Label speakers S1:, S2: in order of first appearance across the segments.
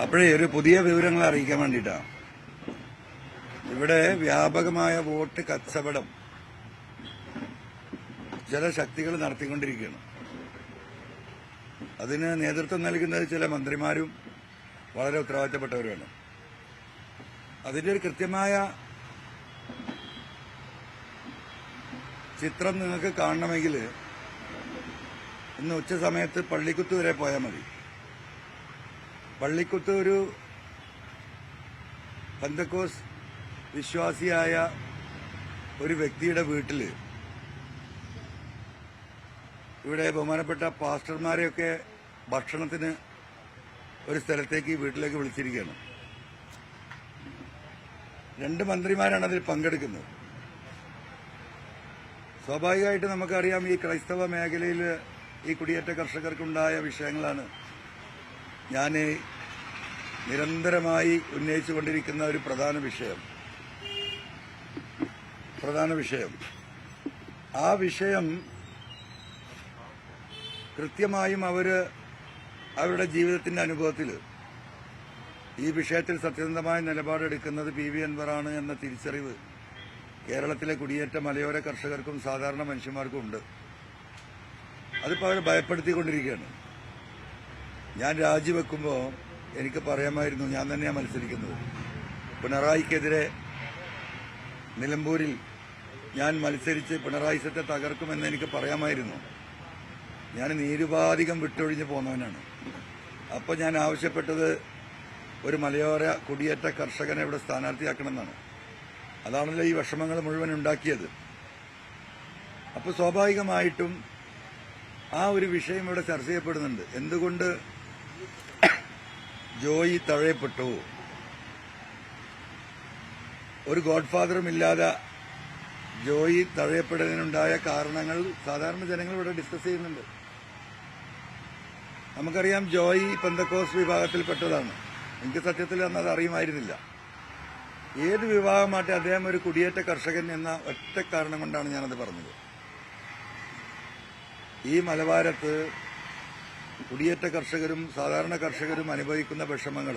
S1: അപ്പോഴേ ഒരു പുതിയ വിവരങ്ങൾ അറിയിക്കാൻ വേണ്ടിയിട്ടാണ്. ഇവിടെ വ്യാപകമായ വോട്ട് കച്ചവടം ചില ശക്തികൾ നടത്തിക്കൊണ്ടിരിക്കുകയാണ്. അതിന് നേതൃത്വം നൽകുന്നത് ചില മന്ത്രിമാരും വളരെ ഉത്തരവാദിത്തപ്പെട്ടവരുമാണ്. അതിന്റെ ഒരു കൃത്യമായ ചിത്രം നിങ്ങൾക്ക് കാണണമെങ്കിൽ ഇന്ന് ഉച്ച സമയത്ത് പള്ളിക്കുത്ത് വരെ പോയാൽ മതി. പള്ളിക്കുത്ത് ഒരു പെന്തക്കോസ് വിശ്വാസിയായ ഒരു വ്യക്തിയുടെ വീട്ടിൽ ഇവിടെ ബഹുമാനപ്പെട്ട പാസ്റ്റർമാരെയൊക്കെ ഭക്ഷണത്തിന് ഒരു സ്ഥലത്തേക്ക് വീട്ടിലേക്ക് വിളിച്ചിരിക്കുകയാണ്. 2 മന്ത്രിമാരാണ് അതിൽ പങ്കെടുക്കുന്നത്. സ്വാഭാവികമായിട്ട് നമുക്കറിയാം, ഈ ക്രൈസ്തവ മേഖലയിൽ ഈ കുടിയേറ്റ കർഷകർക്കുണ്ടായ വിഷയങ്ങളാണ് ഞാൻ നിരന്തരമായി ഉന്നയിച്ചുകൊണ്ടിരിക്കുന്ന ഒരു പ്രധാന വിഷയം. ആ വിഷയം കൃത്യമായും അവരുടെ ജീവിതത്തിന്റെ അനുഭവത്തിൽ ഈ വിഷയത്തിൽ സത്യസന്ധമായ നിലപാടെടുക്കുന്നത് പി.വി. അൻവറാണ് എന്ന തിരിച്ചറിവ് കേരളത്തിലെ കുടിയേറ്റ മലയോര കർഷകർക്കും സാധാരണ മനുഷ്യന്മാർക്കും ഉണ്ട്. അതിപ്പോൾ അവരെ ഭയപ്പെടുത്തിക്കൊണ്ടിരിക്കുകയാണ്. ഞാൻ രാജിവെക്കുമ്പോൾ എനിക്ക് പറയാമായിരുന്നു, ഞാൻ തന്നെയാണ് മത്സരിക്കുന്നത്. പിണറായിക്കെതിരെ നിലമ്പൂരിൽ ഞാൻ മത്സരിച്ച് പിണറായി സത്തെ തകർക്കുമെന്ന് എനിക്ക് പറയാമായിരുന്നു. ഞാൻ നിരുപാധികം വിട്ടൊഴിഞ്ഞ് പോന്നവനാണ്. അപ്പോൾ ഞാൻ ആവശ്യപ്പെട്ടത് ഒരു മലയോര കുടിയേറ്റ കർഷകനെ ഇവിടെ സ്ഥാനാർത്ഥിയാക്കണമെന്നാണ്. അതാണല്ലോ ഈ വിഷമങ്ങൾ മുഴുവൻ ഉണ്ടാക്കിയത്. അപ്പോൾ സ്വാഭാവികമായിട്ടും ആ ഒരു വിഷയം ഇവിടെ ചർച്ച ചെയ്യപ്പെടുന്നുണ്ട്. എന്തുകൊണ്ട് ജോയി തഴയപ്പെട്ടു? ഒരു ഗോഡ്ഫാദറും ഇല്ലാതെ ജോയി തഴയപ്പെടുന്നതിനുണ്ടായ കാരണങ്ങൾ സാധാരണ ജനങ്ങൾ ഇവിടെ ഡിസ്കസ് ചെയ്യുന്നുണ്ട്. നമുക്കറിയാം, ജോയി പെന്തക്കോസ് വിഭാഗത്തിൽപ്പെട്ടതാണ്. എനിക്ക് സത്യത്തിൽ അന്ന് അത് അറിയുമായിരുന്നില്ല. ഏത് വിഭാഗമാട്ടെ അദ്ദേഹം ഒരു കുടിയേറ്റ കർഷകൻ എന്ന ഒറ്റ കാരണം കൊണ്ടാണ് ഞാനത് പറഞ്ഞത്. ഈ മലബാരത്ത് കുടിയേറ്റ കർഷകരും സാധാരണ കർഷകരും അനുഭവിക്കുന്ന വിഷമങ്ങൾ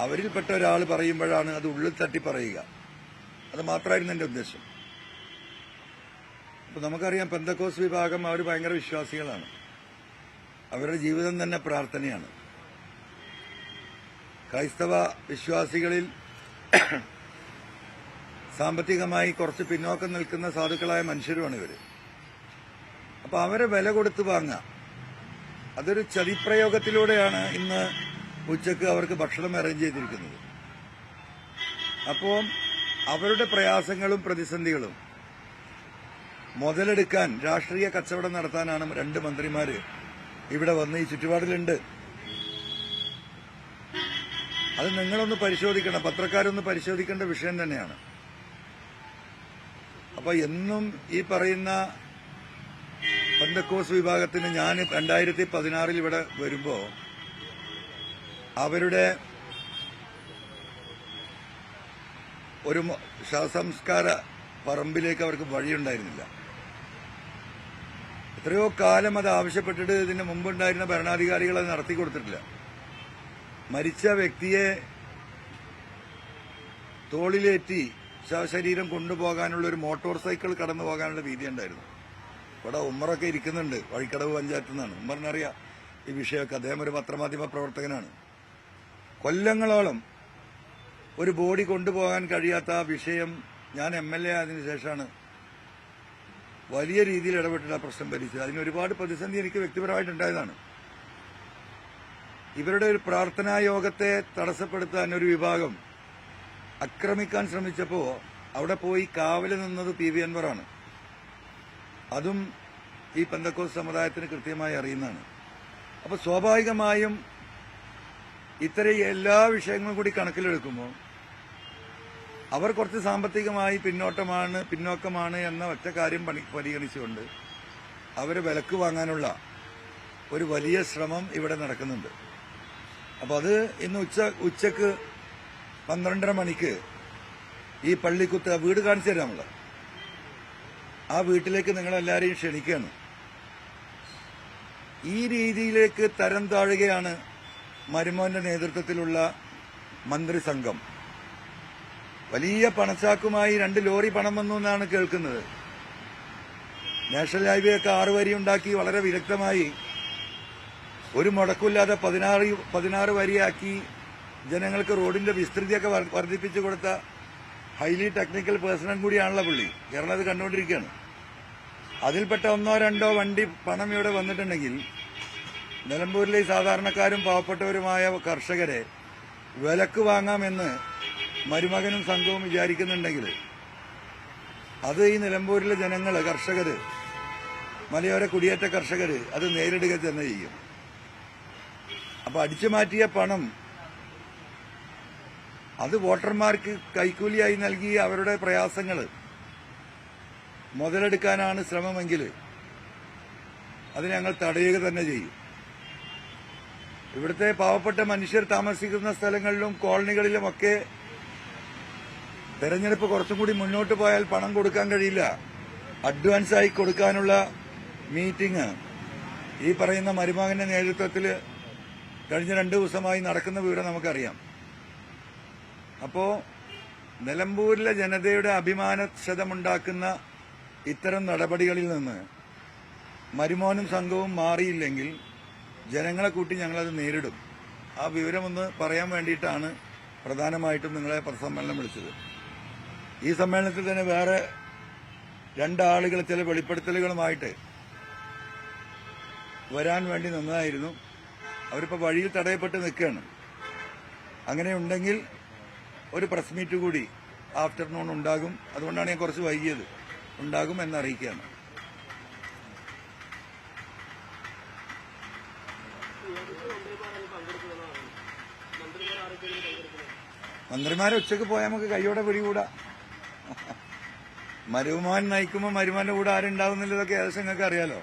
S1: അവരിൽപ്പെട്ട ഒരാൾ പറയുമ്പോഴാണ് അത് ഉള്ളിൽ തട്ടി പറയുക. അത് മാത്രമായിരുന്നു എന്റെ ഉദ്ദേശം. അപ്പൊ നമുക്കറിയാം, പെന്തക്കോസ് വിഭാഗം അവർ ഭയങ്കര വിശ്വാസികളാണ്. അവരുടെ ജീവിതം തന്നെ പ്രാർത്ഥനയാണ്. ക്രൈസ്തവ വിശ്വാസികളിൽ സാമ്പത്തികമായി കുറച്ച് പിന്നോക്കം നിൽക്കുന്ന സാധുക്കളായ മനുഷ്യരുമാണ് ഇവര്. അപ്പൊ അവരെ വില കൊടുത്ത് വാങ്ങാം. അതൊരു ചതിപ്രയോഗത്തിലൂടെയാണ് ഇന്ന് ഉച്ചക്ക് അവർക്ക് ഭക്ഷണം അറേഞ്ച് ചെയ്തിരിക്കുന്നത്. അപ്പോൾ അവരുടെ പ്രയാസങ്ങളും പ്രതിസന്ധികളും മുതലെടുക്കാൻ രാഷ്ട്രീയ കച്ചവടം നടത്താനാണ് 2 മന്ത്രിമാര് ഇവിടെ വന്ന് ഈ ചുറ്റുപാടിലുണ്ട്. അത് നിങ്ങളൊന്ന് പരിശോധിക്കണം, പത്രക്കാരൊന്ന് പരിശോധിക്കേണ്ട വിഷയം തന്നെയാണ്. അപ്പൊ എന്നും ഈ പറയുന്ന പെന്തക്കോസ് വിഭാഗത്തിന് ഞാൻ 2016 ഇവിടെ വരുമ്പോ അവരുടെ ഒരു ശവസംസ്കാര പറമ്പിലേക്ക് അവർക്ക് വഴിയുണ്ടായിരുന്നില്ല. എത്രയോ കാലം അത് ആവശ്യപ്പെട്ടിട്ട് ഇതിന് മുമ്പുണ്ടായിരുന്ന ഭരണാധികാരികൾ അത് നടത്തി കൊടുത്തിട്ടില്ല. മരിച്ച വ്യക്തിയെ തോളിലേറ്റി ശവശരീരം കൊണ്ടുപോകാനുള്ള ഒരു മോട്ടോർ സൈക്കിൾ കടന്നു പോകാനുള്ള വീതി ഉണ്ടായിരുന്നു. ഇവിടെ ഉമ്മറൊക്കെ ഇരിക്കുന്നുണ്ട്, വഴിക്കടവ് പഞ്ചായത്തിൽ നിന്നാണ്. ഉമ്മറിനറിയാം ഈ വിഷയമൊക്കെ. അദ്ദേഹം ഒരു പത്രമാധ്യമ പ്രവർത്തകനാണ്. കൊല്ലങ്ങളോളം ഒരു ബോഡി കൊണ്ടുപോകാൻ കഴിയാത്ത ആ വിഷയം ഞാൻ MLA ആയതിനു ശേഷമാണ് വലിയ രീതിയിൽ ഇടപെട്ടിട്ട് ആ പ്രശ്നം പരിഹരിച്ചത്. അതിന് ഒരുപാട് പ്രതിസന്ധി എനിക്ക് വ്യക്തിപരമായിട്ടുണ്ടായതാണ്. ഇവരുടെ ഒരു പ്രാർത്ഥനാ യോഗത്തെ തടസ്സപ്പെടുത്താൻ ഒരു വിഭാഗം ആക്രമിക്കാൻ ശ്രമിച്ചപ്പോൾ അവിടെ പോയി കാവല് നിന്നത് പി.വി. അൻവറാണ്. അതും ഈ പെന്തക്കോസ് സമുദായത്തിന് കൃത്യമായി അറിയുന്നതാണ്. അപ്പൊ സ്വാഭാവികമായും ഇത്തരം എല്ലാ വിഷയങ്ങളും കൂടി കണക്കിലെടുക്കുമ്പോൾ അവർ കുറച്ച് സാമ്പത്തികമായി പിന്നോക്കമാണ് എന്ന ഒറ്റ കാര്യം പരിഗണിച്ചുകൊണ്ട് അവരെ വിലക്ക് വാങ്ങാനുള്ള ഒരു വലിയ ശ്രമം ഇവിടെ നടക്കുന്നുണ്ട്. അപ്പൊ അത് ഇന്ന് ഉച്ചക്ക് 12:30 മണിക്ക് ഈ പള്ളിക്കുത്ത് വീട് കാണിച്ചു തരാമുള്ള ആ വീട്ടിലേക്ക് നിങ്ങളെല്ലാരെയും ക്ഷണിക്കുകയാണ്. ഈ രീതിയിലേക്ക് തരം താഴുകയാണ് മരുമോന്റെ നേതൃത്വത്തിലുള്ള മന്ത്രിസംഘം വലിയ പണച്ചാക്കുമായി 2 ലോറി പണം വന്നു എന്നാണ് കേൾക്കുന്നത്. നാഷണൽ ഹൈവേ ഒക്കെ 6 വരി ഉണ്ടാക്കി വളരെ വിദഗ്ധമായി ഒരു മുടക്കില്ലാതെ 16 വരിയാക്കി ജനങ്ങൾക്ക് റോഡിന്റെ വിസ്തൃതിയൊക്കെ വർദ്ധിപ്പിച്ചു കൊടുത്ത ഹൈലി ടെക്നിക്കൽ പേഴ്സണൽ കൂടിയാണല്ലോ പുള്ളി. കേരളം അത് കണ്ടുകൊണ്ടിരിക്കുകയാണ്. അതിൽപ്പെട്ട 1-2 വണ്ടി പണം ഇവിടെ വന്നിട്ടുണ്ടെങ്കിൽ നിലമ്പൂരിലെ സാധാരണക്കാരും പാവപ്പെട്ടവരുമായ കർഷകരെ വിലക്ക് വാങ്ങാമെന്ന് മരുമകനും സംഘവും വിചാരിക്കുന്നുണ്ടെങ്കിൽ അത് ഈ നിലമ്പൂരിലെ ജനങ്ങള്, കർഷകര്, മലയോര കുടിയേറ്റ കർഷകര് അത് നേരിടുക തന്നെ ചെയ്യും. അപ്പൊ അടിച്ചു മാറ്റിയ പണം അത് വോട്ടർമാർക്ക് കൈക്കൂലിയായി നൽകി അവരുടെ പ്രയാസങ്ങൾ മുതലെടുക്കാനാണ് ശ്രമമെങ്കിൽ അത് ഞങ്ങൾ തടയുക തന്നെ ചെയ്യും. ഇവിടുത്തെ പാവപ്പെട്ട മനുഷ്യർ താമസിക്കുന്ന സ്ഥലങ്ങളിലും കോളനികളിലുമൊക്കെ തെരഞ്ഞെടുപ്പ് കുറച്ചും കൂടി മുന്നോട്ട് പോയാൽ പണം കൊടുക്കാൻ കഴിയില്ല. അഡ്വാൻസായി കൊടുക്കാനുള്ള മീറ്റിംഗ് ഈ പറയുന്ന മരുമകന്റെ നേതൃത്വത്തിൽ കഴിഞ്ഞ 2 ദിവസമായി നടക്കുന്ന വിവരം നമുക്കറിയാം. അപ്പോ നിലമ്പൂരിലെ ജനതയുടെ അഭിമാനക്ഷതമുണ്ടാക്കുന്ന ഇത്തരം നടപടികളിൽ നിന്ന് മരുമോനും സംഘവും മാറിയില്ലെങ്കിൽ ജനങ്ങളെ കൂട്ടി ഞങ്ങളത് നേരിടും. ആ വിവരമൊന്ന് പറയാൻ വേണ്ടിയിട്ടാണ് പ്രധാനമായിട്ടും നിങ്ങളെ സമ്മേളനം വിളിച്ചത്. ഈ സമ്മേളനത്തിൽ തന്നെ വേറെ 2 ആളുകൾ ചില വെളിപ്പെടുത്തലുകളുമായിട്ട് വരാൻ വേണ്ടി നിന്നതായിരുന്നു. അവരിപ്പോൾ വഴിയിൽ തടയപ്പെട്ട് നിൽക്കുകയാണ്. അങ്ങനെ ഉണ്ടെങ്കിൽ ഒരു പ്രസ് മീറ്റ് കൂടി ആഫ്റ്റർനൂൺ ഉണ്ടാകും. അതുകൊണ്ടാണ് ഞാൻ കുറച്ച് വൈകിയത്. ഉണ്ടാകും എന്നറിയിക്കുകയാണ്. മന്ത്രിമാരെ ഉച്ചക്ക് പോയാൽ നമുക്ക് കൈയോടെ പിടികൂടാ. മരുമാൻ നയിക്കുമ്പോൾ മരുമാന്റെ കൂടെ ആരുണ്ടാവുന്നില്ലതൊക്കെ ഏകദേശം നിങ്ങൾക്ക് അറിയാലോ.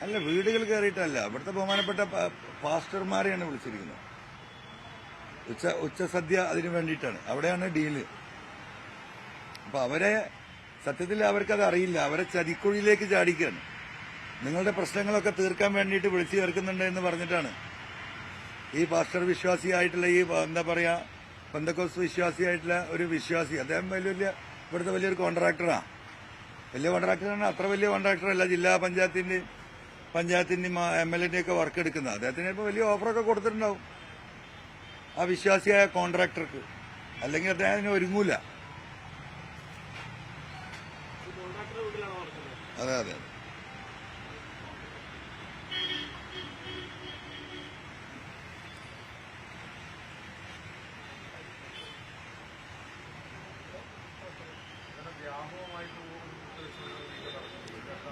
S1: അല്ല, വീടുകൾ കയറിയിട്ടല്ല. ഇവിടുത്തെ ബഹുമാനപ്പെട്ട പാസ്റ്റർമാരെയാണ് വിളിച്ചിരിക്കുന്നത്. ഉച്ചസദ്യ അതിനു വേണ്ടിയിട്ടാണ്. അവിടെയാണ് ഡീല്. അപ്പൊ അവരെ സത്യത്തിൽ അവർക്കത് അറിയില്ല. അവരെ ചതിക്കുഴിയിലേക്ക് ചാടിക്കുകയാണ്. നിങ്ങളുടെ പ്രശ്നങ്ങളൊക്കെ തീർക്കാൻ വേണ്ടിയിട്ട് വിളിച്ചു ചേർക്കുന്നുണ്ട് എന്ന് പറഞ്ഞിട്ടാണ് ഈ പാസ്റ്റർ വിശ്വാസിയായിട്ടുള്ള ഈ എന്താ പറയാ പെന്തക്കോസ്ത് വിശ്വാസിയായിട്ടുള്ള ഒരു വിശ്വാസി, അദ്ദേഹം ഇവിടുത്തെ വലിയൊരു കോൺട്രാക്ടറാണ്. വലിയ കോൺട്രാക്ടറാണ്. അത്ര വലിയ കോൺട്രാക്ടറല്ല. ജില്ലാ പഞ്ചായത്തിന്റെയും MLA ഒക്കെ വർക്ക് എടുക്കുന്നത്. അദ്ദേഹത്തിന് ഇപ്പോൾ വലിയ ഓഫറൊക്കെ കൊടുത്തിട്ടുണ്ടാവും ആ വിശ്വാസിയായ കോൺട്രാക്ടർക്ക്. അല്ലെങ്കിൽ അദ്ദേഹം അതിന് ഒരുങ്ങൂല. അതെ അതെ.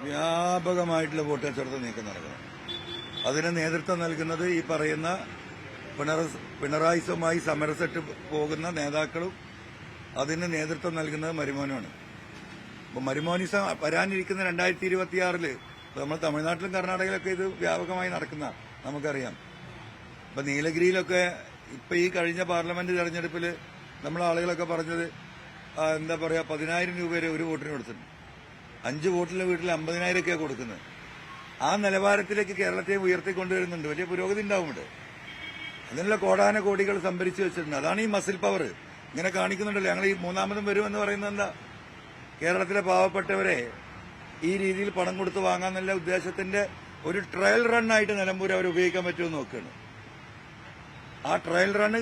S1: വ്യാപകമായിട്ടുള്ള വോട്ട് കച്ചവടത്തിൽ നീക്കം നടക്കണം. അതിന് നേതൃത്വം നൽകുന്നത് ഈ പറയുന്ന പിണറായിസവുമായി സമരസെട്ട് പോകുന്ന നേതാക്കളും അതിന് നേതൃത്വം നൽകുന്നത് മരുമോനാണ്. അപ്പൊ മരുമോനിസം വരാനിരിക്കുന്ന 2026 നമ്മൾ തമിഴ്നാട്ടിലും കർണാടകയിലൊക്കെ ഇത് വ്യാപകമായി നടക്കുന്ന നമുക്കറിയാം. ഇപ്പൊ നീലഗിരിയിലൊക്കെ ഇപ്പൊ ഈ കഴിഞ്ഞ പാർലമെന്റ് തെരഞ്ഞെടുപ്പിൽ നമ്മളെ ആളുകളൊക്കെ പറഞ്ഞത് എന്താ പറയാ 10,000 രൂപ വരെ ഒരു വോട്ടിന് കൊടുത്തിട്ടുണ്ട്. 5 വോട്ടിലെ വീട്ടിൽ 50,000 ഒക്കെയാണ് കൊടുക്കുന്നത്. ആ നിലവാരത്തിലേക്ക് കേരളത്തെ ഉയർത്തിക്കൊണ്ടുവരുന്നുണ്ട്. വലിയ പുരോഗതി ഉണ്ടാവും ഇവിടെ. അതിനുള്ള കോടാന കോടികൾ സംഭരിച്ചു വെച്ചിട്ടുണ്ട്. അതാണ് ഈ മസിൽ പവർ. ഇങ്ങനെ കാണിക്കുന്നുണ്ടല്ലോ. ഞങ്ങൾ ഈ 3ാമതും വരുമെന്ന് പറയുന്നത് എന്താ? കേരളത്തിലെ പാവപ്പെട്ടവരെ ഈ രീതിയിൽ പണം കൊടുത്ത് വാങ്ങാന്നുള്ള ഉദ്ദേശത്തിന്റെ ഒരു ട്രയൽ റണ്ണായിട്ട് നിലമ്പൂർ അവർ ഉപയോഗിക്കാൻ പറ്റുമെന്ന് നോക്കുകയാണ്. ആ ട്രയൽ റണ്ണ്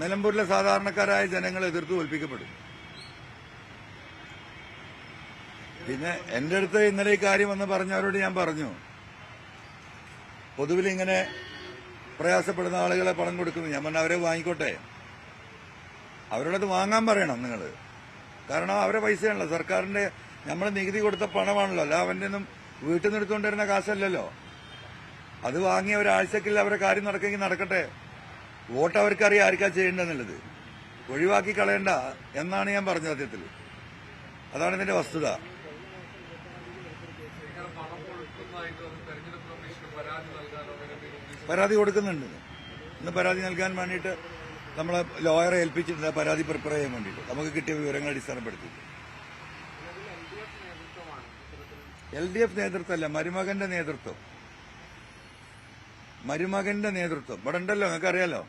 S1: നിലമ്പൂരിലെ സാധാരണക്കാരായ ജനങ്ങൾ എതിർത്ത് തോൽപ്പിക്കപ്പെടും. പിന്നെ എന്റെ അടുത്ത് ഇന്നലെ ഈ കാര്യം വന്ന് പറഞ്ഞവരോട് ഞാൻ പറഞ്ഞു, പൊതുവിൽ ഇങ്ങനെ പ്രയാസപ്പെടുന്ന ആളുകളെ പണം കൊടുക്കുന്നു. ഞാൻ പറഞ്ഞ അവരെ വാങ്ങിക്കോട്ടെ, അവരോടത് വാങ്ങാൻ പറയണം നിങ്ങൾ. കാരണം അവരെ പൈസയാണല്ലോ, സർക്കാരിന്റെ നമ്മൾ നികുതി കൊടുത്ത പണമാണല്ലോ. അല്ല അവന്റെ ഒന്നും വീട്ടിൽ നിന്ന് എടുത്തുകൊണ്ടിരുന്ന കാശല്ലല്ലോ. അത് വാങ്ങി ഒരാഴ്ചക്കില്ല അവരെ കാര്യം നടക്കെങ്കിൽ നടക്കട്ടെ. വോട്ട് അവർക്കറിയാം ആർക്കാ ചെയ്യേണ്ടതെന്നുള്ളത്. ഒഴിവാക്കി കളയണ്ട എന്നാണ് ഞാൻ പറഞ്ഞത്. സത്യത്തിൽ അതാണ് ഇതിന്റെ വസ്തുത. പരാതി കൊടുക്കുന്നുണ്ട്. ഇന്ന് പരാതി നൽകാൻ വേണ്ടിയിട്ട് നമ്മളെ ലോയറെ ഏൽപ്പിച്ചിട്ടുണ്ട്. പരാതി പ്രിപ്പയർ ചെയ്യാൻ വേണ്ടിയിട്ട് നമുക്ക് കിട്ടിയ വിവരങ്ങൾ അടിസ്ഥാനപ്പെടുത്തി. LDF നേതൃത്വമല്ല, മരുമകന്റെ നേതൃത്വം. ഇവിടെ ഉണ്ടല്ലോ, നിങ്ങൾക്ക് അറിയാലോ.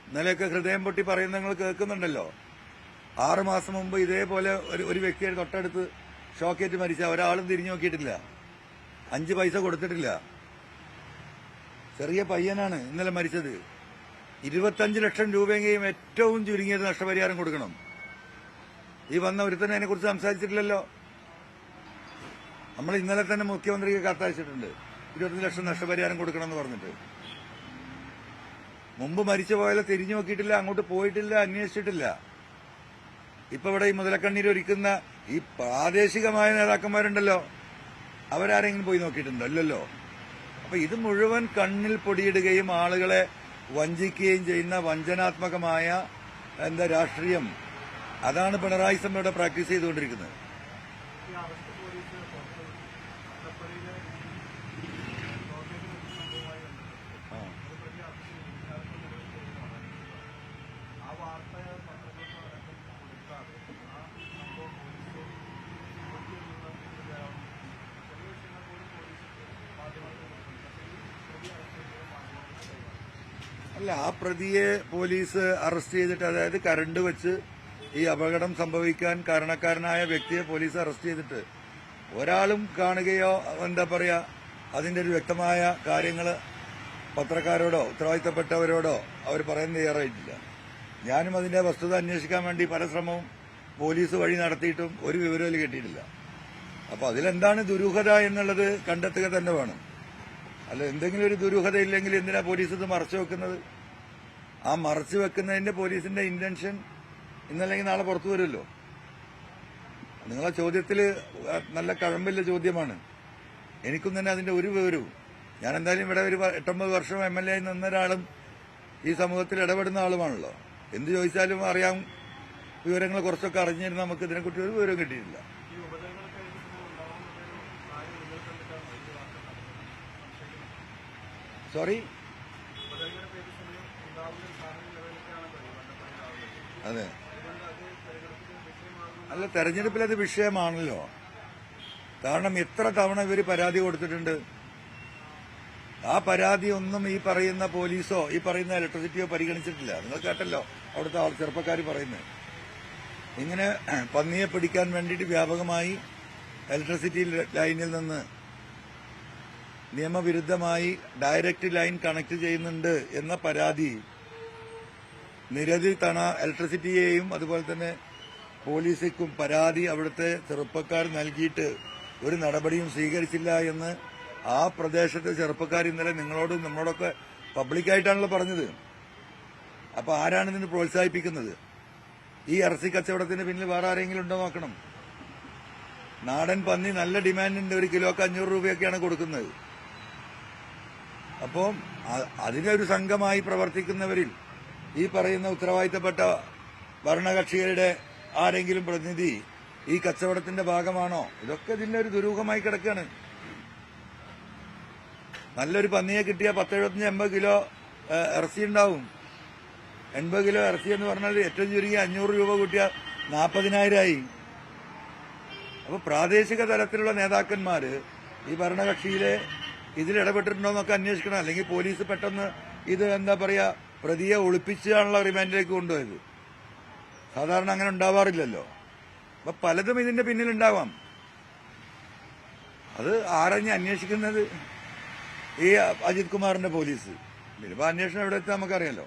S1: ഇന്നലെയൊക്കെ ഹൃദയം പൊട്ടി പറയുന്ന നിങ്ങൾ കേൾക്കുന്നുണ്ടല്ലോ. 6 മാസം മുമ്പ് ഇതേപോലെ ഒരു വ്യക്തിയെ തൊട്ടടുത്ത് ഷോക്കേറ്റ് മരിച്ച ഒരാളും തിരിഞ്ഞു നോക്കിയിട്ടില്ല, 5 പൈസ കൊടുത്തിട്ടില്ല. ചെറിയ പയ്യനാണ് ഇന്നലെ മരിച്ചത്. 25 ലക്ഷം രൂപയെങ്കിലും ഏറ്റവും ചുരുങ്ങിയത് നഷ്ടപരിഹാരം കൊടുക്കണം. ഈ വന്ന ഒരുത്തന്നെ അതിനെക്കുറിച്ച് സംസാരിച്ചിട്ടില്ലല്ലോ. നമ്മൾ ഇന്നലെ തന്നെ മുഖ്യമന്ത്രിക്ക് കത്തയച്ചിട്ടുണ്ട്, 25 ലക്ഷം നഷ്ടപരിഹാരം കൊടുക്കണമെന്ന് പറഞ്ഞിട്ട്. മുമ്പ് മരിച്ചു പോയാലും തിരിഞ്ഞു നോക്കിയിട്ടില്ല, അങ്ങോട്ട് പോയിട്ടില്ല, അന്വേഷിച്ചിട്ടില്ല. ഇപ്പൊ ഇവിടെ ഈ മുതലക്കണ്ണീര് ഒരുക്കുന്ന ഈ പ്രാദേശികമായ നേതാക്കന്മാരുണ്ടല്ലോ, അവരാരെങ്കിലും പോയി നോക്കിയിട്ടുണ്ടോ? ഇല്ലല്ലോ. അപ്പൊ ഇത് മുഴുവൻ കണ്ണിൽ പൊടിയിടുകയും ആളുകളെ വഞ്ചിക്കുകയും ചെയ്യുന്ന വഞ്ചനാത്മകമായ രാഷ്ട്രീയം. അതാണ് പിണറായി സമ്മയുടെ പ്രാക്ടീസ് ചെയ്തുകൊണ്ടിരിക്കുന്നത്. അല്ല, ആ പ്രതിയെ പോലീസ് അറസ്റ്റ് ചെയ്തിട്ട്, അതായത് കരണ്ട് വെച്ച് ഈ അപകടം സംഭവിക്കാൻ കാരണക്കാരനായ വ്യക്തിയെ പോലീസ് അറസ്റ്റ് ചെയ്തിട്ട് ഒരാളും കാണുകയോ അതിന്റെ ഒരു വ്യക്തമായ കാര്യങ്ങൾ പത്രക്കാരോടോ ഉത്തരവാദിത്തപ്പെട്ടവരോടോ അവർ പറയാൻ തയ്യാറായിട്ടില്ല. ഞാനും അതിന്റെ വസ്തുത അന്വേഷിക്കാൻ വേണ്ടി പല ശ്രമവും പോലീസ് വഴി നടത്തിയിട്ടും ഒരു വിവരവും കിട്ടിയിട്ടില്ല. അപ്പൊ അതിലെന്താണ് ദുരൂഹത എന്നുള്ളത് കണ്ടെത്തുക തന്നെ വേണം. അല്ല, എന്തെങ്കിലും ഒരു ദുരൂഹത ഇല്ലെങ്കിൽ എന്തിനാ പോലീസ് ഇത് മറച്ചു വെക്കുന്നത്? ആ മറച്ചു വെക്കുന്നതിന്റെ പോലീസിന്റെ ഇന്റൻഷൻ ഇന്നല്ലെങ്കിൽ നാളെ പുറത്തു വരുമല്ലോ. നിങ്ങളെ ചോദ്യത്തിൽ നല്ല കഴമ്പില്ല ചോദ്യമാണ്. എനിക്കും തന്നെ അതിന്റെ ഒരു വിവരവും. ഞാൻ എന്തായാലും ഇവിടെ ഒരു 8-9 വർഷം MLA ആയി നിന്ന ഒരാളും ഈ സമൂഹത്തിൽ ഇടപെടുന്ന ആളുമാണല്ലോ. എന്ത് ചോദിച്ചാലും അറിയാം, വിവരങ്ങൾ കുറച്ചൊക്കെ അറിഞ്ഞിരുന്ന നമുക്ക് ഇതിനെക്കുറിച്ച് ഒരു വിവരവും കിട്ടിയിട്ടില്ല. സോറി, അതെ. അല്ല, തെരഞ്ഞെടുപ്പിൽ അത് വിഷയമാണല്ലോ. കാരണം എത്ര തവണ ഇവർ പരാതി കൊടുത്തിട്ടുണ്ട്. ആ പരാതി ഒന്നും ഈ പറയുന്ന പോലീസോ ഈ പറയുന്ന ഇലക്ട്രിസിറ്റിയോ പരിഗണിച്ചിട്ടില്ല. നിങ്ങൾ കേട്ടല്ലോ അവിടുത്തെ ചെറുപ്പക്കാർ പറയുന്നത്. ഇങ്ങനെ പന്നിയെ പിടിക്കാൻ വേണ്ടിയിട്ട് വ്യാപകമായി ഇലക്ട്രിസിറ്റി ലൈനിൽ നിന്ന് നിയമവിരുദ്ധമായി ഡയറക്റ്റ് ലൈൻ കണക്ട് ചെയ്യുന്നുണ്ട് എന്ന പരാതി നിരവധി തവണ ഇലക്ട്രിസിറ്റിയെയും അതുപോലെ തന്നെ പോലീസിനും പരാതി അവിടുത്തെ ചെറുപ്പക്കാർ നൽകിയിട്ട് ഒരു നടപടിയും സ്വീകരിച്ചില്ല എന്ന് ആ പ്രദേശത്തെ ചെറുപ്പക്കാർ ഇന്നലെ നിങ്ങളോടും നമ്മളോടൊക്കെ പബ്ലിക്കായിട്ടാണല്ലോ പറഞ്ഞത്. അപ്പൊ ആരാണ് ഇതിന് പ്രോത്സാഹിപ്പിക്കുന്നത്? ഈ ഇറച്ചി കച്ചവടത്തിന് പിന്നിൽ വേറെ ആരെങ്കിലും ഉണ്ടോ നോക്കണം. നാടൻ പന്നി നല്ല ഡിമാൻഡുണ്ട്, 1 കിലോക്ക് 500 രൂപയൊക്കെയാണ് കൊടുക്കുന്നത്. അപ്പോൾ അതിനൊരു സംഘമായി പ്രവർത്തിക്കുന്നവരിൽ ഈ പറയുന്ന ഉത്തരവാദിത്തപ്പെട്ട ഭരണകക്ഷികളുടെ ആരെങ്കിലും പ്രതിനിധി ഈ കച്ചവടത്തിന്റെ ഭാഗമാണോ? ഇതൊക്കെ ഇതിന്റെ ഒരു ദുരൂഹമായി കിടക്കുകയാണ്. നല്ലൊരു പന്നിയെ കിട്ടിയാൽ 10-75-80 കിലോ ഇറച്ചി ഉണ്ടാവും. 80 കിലോ ഇറച്ചി എന്ന് പറഞ്ഞാൽ ഏറ്റവും ചുരുങ്ങി 500 രൂപ കൂട്ടിയാൽ 40,000 അപ്പൊ പ്രാദേശിക തലത്തിലുള്ള നേതാക്കന്മാര് ഈ ഭരണകക്ഷിയിലെ ഇതിലിടപെട്ടിട്ടുണ്ടോ എന്നൊക്കെ അന്വേഷിക്കണം. അല്ലെങ്കിൽ പോലീസ് പെട്ടെന്ന് ഇത് പ്രതിയെ ഒളിപ്പിച്ചാണല്ലോ റിമാൻഡിലേക്ക് കൊണ്ടുപോയത്. സാധാരണ അങ്ങനെ ഉണ്ടാവാറില്ലല്ലോ. അപ്പൊ പലതും ഇതിന്റെ പിന്നിലുണ്ടാവാം. അത് ആരഞ്ഞ് അന്വേഷിക്കുന്നത് ഈ അജിത് കുമാറിന്റെ പോലീസ്. ഇപ്പൊ അന്വേഷണം എവിടെ എത്താൻ നമുക്കറിയാലോ.